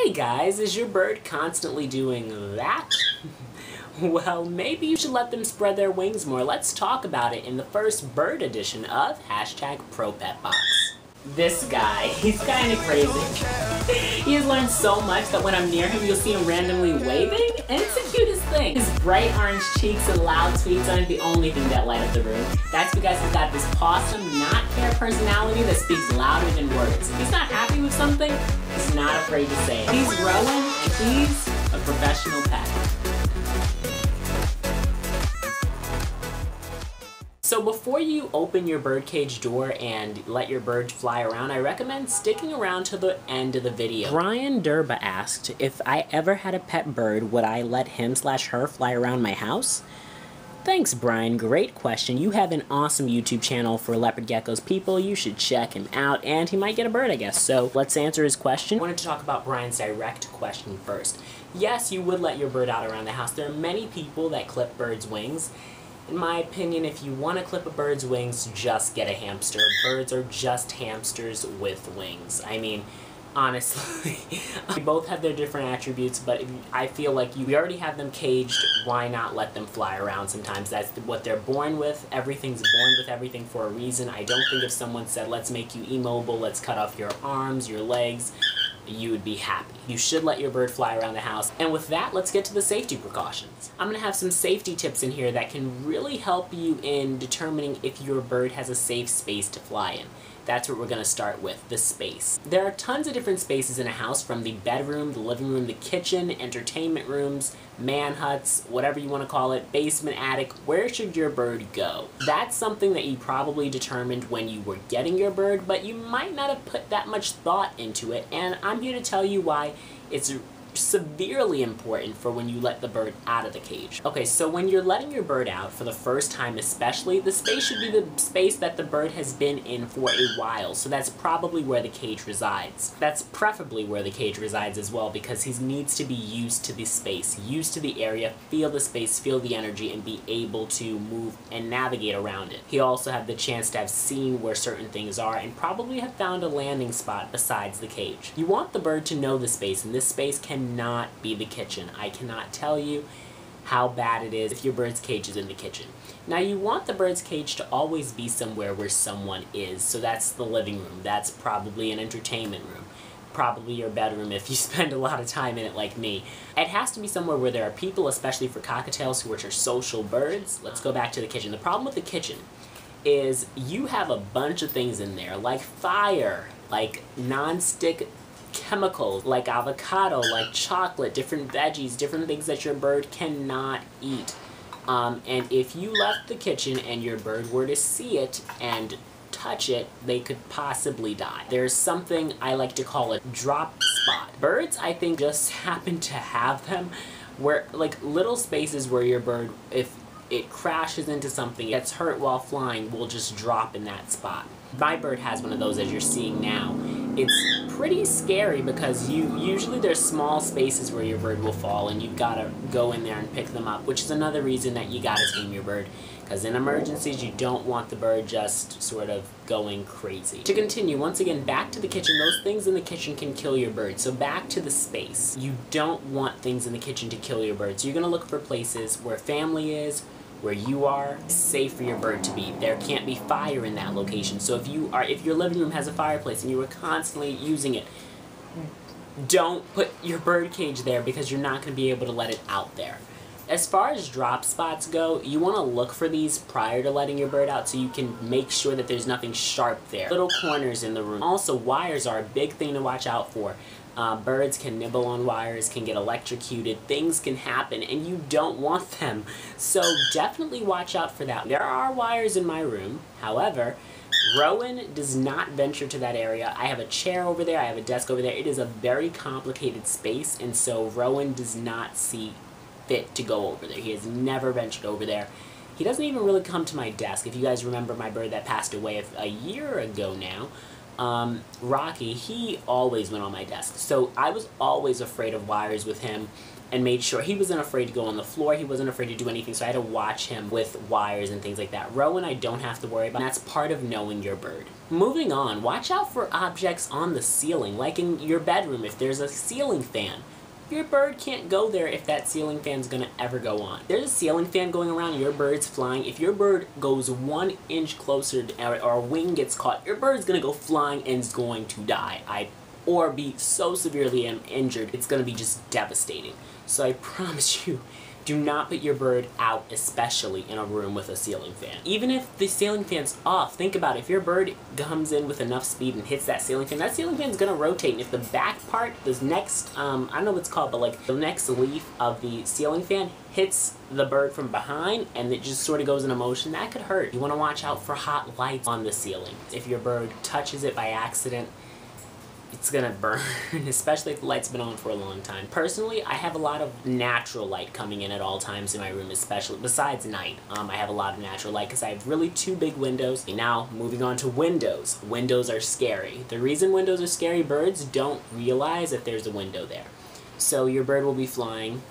Hey guys, is your bird constantly doing that? Well, maybe you should let them spread their wings more. Let's talk about it in the first bird edition of #ProPetBox. This guy, he's kind of crazy. He has learned so much that when I'm near him, you'll see him randomly waving, and it's the cutest thing. His bright orange cheeks and loud tweets aren't the only thing that light up the room. That's because he's got this awesome, not-care personality that speaks louder than words. If he's not happy with something, he's not afraid to say it. He's Rowan, and he's a professional pet. So before you open your birdcage door and let your bird fly around, I recommend sticking around to the end of the video. Brian Durba asked, if I ever had a pet bird, would I let him/her fly around my house? Thanks, Brian. Great question. You have an awesome YouTube channel for leopard geckos people. You should check him out, and he might get a bird, I guess. So let's answer his question. I wanted to talk about Brian's direct question first. Yes, you would let your bird out around the house. There are many people that clip birds' wings. In my opinion, if you want to clip a bird's wings, just get a hamster. Birds are just hamsters with wings. I mean, honestly, they both have their different attributes, but I feel like we already have them caged. Why not let them fly around sometimes? That's what they're born with. Everything's born with everything for a reason. I don't think if someone said, let's make you immobile, let's cut off your arms, your legs, you would be happy. You should let your bird fly around the house. And with that, let's get to the safety precautions. I'm gonna have some safety tips in here that can really help you in determining if your bird has a safe space to fly in. That's what we're gonna start with, the space. There are tons of different spaces in a house, from the bedroom, the living room, the kitchen, entertainment rooms, man huts, whatever you wanna call it, basement, attic. Where should your bird go? That's something that you probably determined when you were getting your bird, but you might not have put that much thought into it, and I'm here to tell you why it's severely important for when you let the bird out of the cage. Okay, so when you're letting your bird out for the first time especially, the space should be the space that the bird has been in for a while, so that's probably where the cage resides. That's preferably where the cage resides as well, because he needs to be used to the space, used to the area, feel the space, feel the energy, and be able to move and navigate around it. He also had the chance to have seen where certain things are and probably have found a landing spot besides the cage. You want the bird to know the space, and this space cannot be the kitchen. I cannot tell you how bad it is if your bird's cage is in the kitchen. Now, you want the bird's cage to always be somewhere where someone is, so that's the living room. That's probably an entertainment room. Probably your bedroom if you spend a lot of time in it like me. It has to be somewhere where there are people, especially for cockatiels, which are social birds. Let's go back to the kitchen. The problem with the kitchen is you have a bunch of things in there, like fire, like non-stick chemicals, like avocado, like chocolate, different veggies, different things that your bird cannot eat. And if you left the kitchen and your bird were to see it and touch it, they could possibly die. There's something I like to call a drop spot. Birds, I think, just happen to have them where, like, little spaces where your bird, if it crashes into something, gets hurt while flying, will just drop in that spot. My bird has one of those, as you're seeing now. It's pretty scary because usually there's small spaces where your bird will fall, and you've got to go in there and pick them up, which is another reason that you got to tame your bird, because in emergencies you don't want the bird just sort of going crazy. To continue, once again, back to the kitchen. Those things in the kitchen can kill your bird, so back to the space. You don't want things in the kitchen to kill your bird, so you're going to look for places where family is, where you are, safe for your bird to be. There can't be fire in that location. So if your living room has a fireplace and you are constantly using it, don't put your bird cage there, because you're not going to be able to let it out there. As far as drop spots go, you want to look for these prior to letting your bird out so you can make sure that there's nothing sharp there. Little corners in the room. Also, wires are a big thing to watch out for. Birds can nibble on wires, can get electrocuted, things can happen, and you don't want them. So definitely watch out for that. There are wires in my room, however, Rowan does not venture to that area. I have a chair over there, I have a desk over there. It is a very complicated space, and so Rowan does not see fit to go over there. He has never ventured over there. He doesn't even really come to my desk. If you guys remember my bird that passed away a year ago now, Rocky, he always went on my desk. So I was always afraid of wires with him. and made sure he wasn't afraid to go on the floor, he wasn't afraid to do anything, so I had to watch him with wires and things like that. Rowan, I don't have to worry about, and that's part of knowing your bird. Moving on, watch out for objects on the ceiling, like in your bedroom. If there's a ceiling fan, your bird can't go there if that ceiling fan's gonna ever go on. There's a ceiling fan going around, your bird's flying. If your bird goes 1 inch closer or a wing gets caught, your bird's gonna go flying and is going to die. Or be so severely injured, it's gonna be just devastating. So I promise you, do not put your bird out, especially in a room with a ceiling fan. Even if the ceiling fan's off, think about it. If your bird comes in with enough speed and hits that ceiling fan's gonna rotate. And if the back part, this next, I don't know what it's called, but like the next leaf of the ceiling fan hits the bird from behind and it just sort of goes into motion, that could hurt. You wanna watch out for hot lights on the ceiling. If your bird touches it by accident, it's gonna burn, especially if the light's been on for a long time. Personally, I have a lot of natural light coming in at all times in my room, especially besides night. I have a lot of natural light because I have really 2 big windows. Now, moving on to windows. Windows are scary. The reason windows are scary, birds don't realize that there's a window there. So your bird will be flying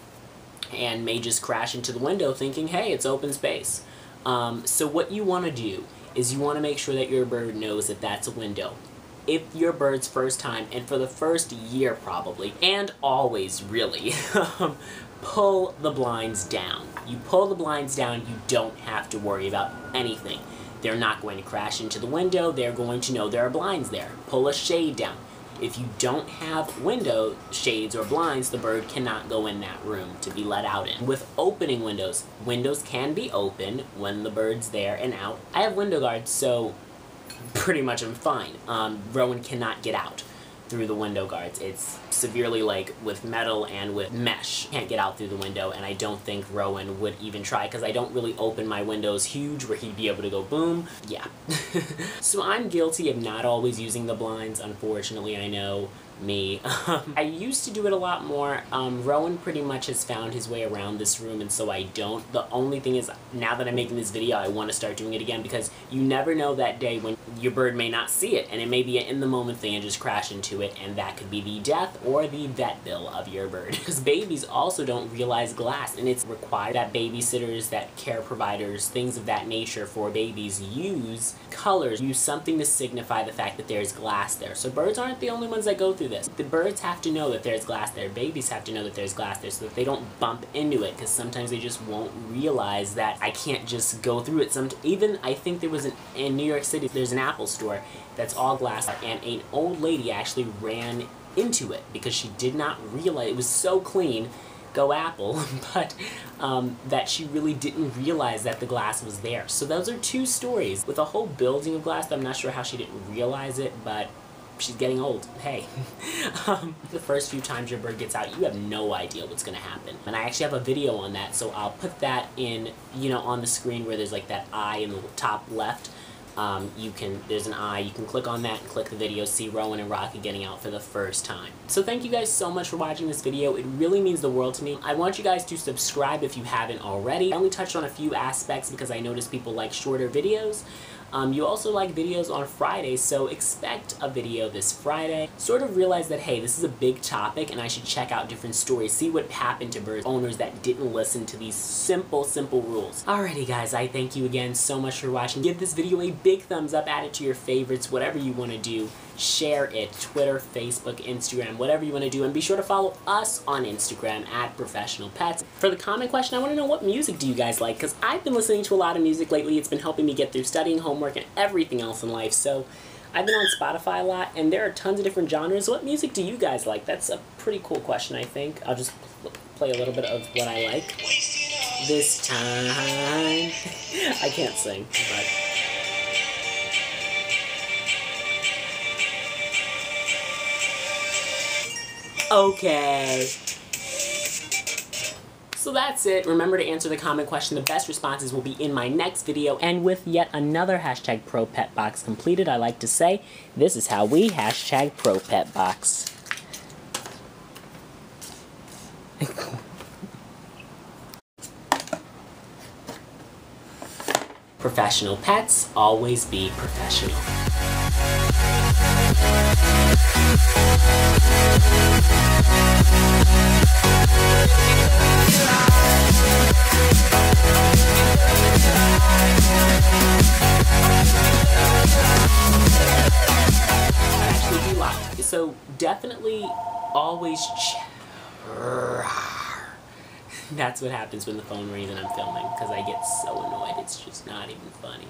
and may just crash into the window thinking, hey, it's open space. So what you wanna do is you wanna make sure that your bird knows that that's a window. If your bird's first time, and for the first year probably, and always really, pull the blinds down. You pull the blinds down, you don't have to worry about anything. They're not going to crash into the window, they're going to know there are blinds there. Pull a shade down. If you don't have window shades or blinds, the bird cannot go in that room to be let out in. With opening windows, windows can be open when the bird's there and out. I have window guards, so pretty much I'm fine. Rowan cannot get out through the window guards. It's severely like with metal and with mesh. Can't get out through the window, and I don't think Rowan would even try because I don't really open my windows huge where he'd be able to go boom. Yeah. So I'm guilty of not always using the blinds, unfortunately, I know. Me. I used to do it a lot more. Rowan pretty much has found his way around this room, and so I don't. The only thing is, now that I'm making this video, I want to start doing it again because you never know that day when your bird may not see it, and it may be an in-the-moment thing and just crash into it, and that could be the death or the vet bill of your bird. Because babies also don't realize glass, and it's required that babysitters, that care providers, things of that nature for babies use colors, use something to signify the fact that there's glass there. So birds aren't the only ones that go through this. The birds have to know that there's glass there. Babies have to know that there's glass there so that they don't bump into it, because sometimes they just won't realize that I can't just go through it. Even, I think there was in New York City, there's an Apple store that's all glass, and an old lady actually ran into it because she did not realize, it was so clean, go Apple, but that she really didn't realize that the glass was there. So those are 2 stories with a whole building of glass. I'm not sure how she didn't realize it, but she's getting old. Hey. The first few times your bird gets out, you have no idea what's gonna happen. And I actually have a video on that, so I'll put that in, you know, on the screen where there's like that eye in the top left. There's an eye, you can click on that and click the video, see Rowan and Rocky getting out for the first time. So thank you guys so much for watching this video. It really means the world to me. I want you guys to subscribe if you haven't already. I only touched on a few aspects because I noticed people like shorter videos. You also like videos on Fridays, so expect a video this Friday. Sort of realize that, hey, this is a big topic and I should check out different stories, see what happened to bird owners that didn't listen to these simple rules. Alrighty guys, I thank you again so much for watching. Give this video a big thumbs up, add it to your favorites, whatever you want to do. Share it, Twitter, Facebook, Instagram, whatever you want to do, and be sure to follow us on Instagram at Professional Pets. For the comment question, I want to know, what music do you guys like? Because I've been listening to a lot of music lately. It's been helping me get through studying, homework, and everything else in life. So I've been on Spotify a lot, and there are tons of different genres. What music do you guys like? That's a pretty cool question, I think. I'll just play a little bit of what I like. This time. I can't sing, but... Okay. So that's it. Remember to answer the comment question. The best responses will be in my next video. And with yet another hashtag ProPetBox completed, I like to say, this is how we hashtag ProPetBox. Professional pets, always be professional. definitely always That's what happens when the phone rings and I'm filming, because I get so annoyed. It's just not even funny.